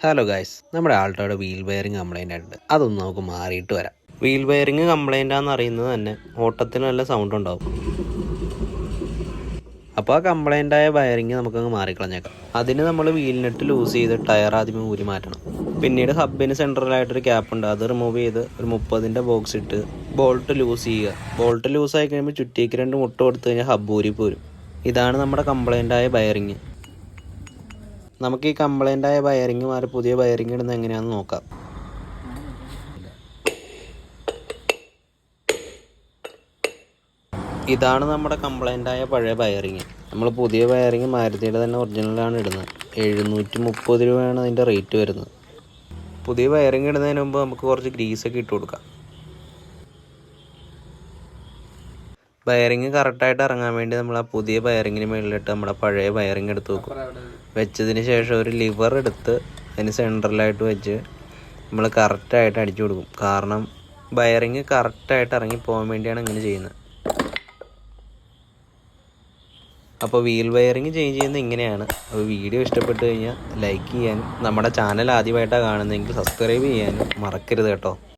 Hello guys, നമ്മുടെ ആൾട്ടോയുടെ wheel bearing complaint ആയിട്ടുണ്ട്. അതൊന്ന് നമുക്ക് മാറിയിട്ട് വരാം. വീൽ ബെയറിംഗ് കംപ്ലൈൻ്റ് ആണെന്ന് അറിയുന്നത് തന്നെ ഓട്ടത്തിന് നല്ല സൗണ്ട് ഉണ്ടാവും. അപ്പോൾ ആ കംപ്ലൈൻ്റ് ആയ ബെയറിംഗ് നമുക്കങ്ങ് മാറിക്കളഞ്ഞേക്കാം. അതിന് നമ്മൾ വീൽ നെറ്റ് ലൂസ് ചെയ്ത് ടയർ ആദ്യമേ ഊരി മാറ്റണം. പിന്നീട് ഹബിന് സെൻട്രലായിട്ടൊരു ക്യാപ്പ് ഉണ്ട്, അത് റിമൂവ് ചെയ്ത് ഒരു 30ൻ്റെ ബോക്സ് ഇട്ട് ബോൾട്ട് ലൂസ് ചെയ്യുക. ബോൾട്ട് ലൂസായി കഴിയുമ്പോൾ ചുറ്റിക്ക് 2 മുട്ട കൊടുത്തു കഴിഞ്ഞാൽ ഹബ് ഊരി പോരും. ഇതാണ് നമ്മുടെ കംപ്ലൈൻ്റ് ആയ ബെയറിംഗ്. നമുക്ക് ഈ കംപ്ലൈൻ്റ് ആയ വയറിങ് മാറി പുതിയ വയറിങ് ഇടുന്നത് എങ്ങനെയാണെന്ന് നോക്കാം. ഇതാണ് നമ്മുടെ കംപ്ലൈൻ്റ് ആയ പഴയ വയറിങ്. നമ്മൾ പുതിയ വയറിങ് മാരുതിയുടെ തന്നെ ഒറിജിനലാണ് ഇടുന്നത്. 730 രൂപയാണ് അതിൻ്റെ റേറ്റ് വരുന്നത്. പുതിയ വയറിങ് ഇടുന്നതിന് മുമ്പ് നമുക്ക് കുറച്ച് ഗ്രീസൊക്കെ ഇട്ട് കൊടുക്കാം. വയറിങ് കറക്റ്റായിട്ട് ഇറങ്ങാൻ വേണ്ടി നമ്മൾ ആ പുതിയ വയറിങ്ങിന് മുകളിലിട്ട് നമ്മുടെ പഴയ വയറിങ് എടുത്ത് വെക്കും. വെച്ചതിന് ശേഷം ഒരു ലിവർ എടുത്ത് അതിന് സെൻട്രലായിട്ട് വെച്ച് നമ്മൾ കറക്റ്റായിട്ട് അടിച്ചു കൊടുക്കും. കാരണം വയറിങ് കറക്റ്റായിട്ട് ഇറങ്ങി പോകാൻ വേണ്ടിയാണ് ഇങ്ങനെ ചെയ്യുന്നത്. അപ്പോൾ വീൽ വയറിങ് ചേഞ്ച് ചെയ്യുന്നത് ഇങ്ങനെയാണ്. അപ്പോൾ വീഡിയോ ഇഷ്ടപ്പെട്ട് കഴിഞ്ഞാൽ ലൈക്ക് ചെയ്യാനും നമ്മുടെ ചാനൽ ആദ്യമായിട്ടാണ് കാണുന്നതെങ്കിൽ സബ്സ്ക്രൈബ് ചെയ്യാനും മറക്കരുത് കേട്ടോ.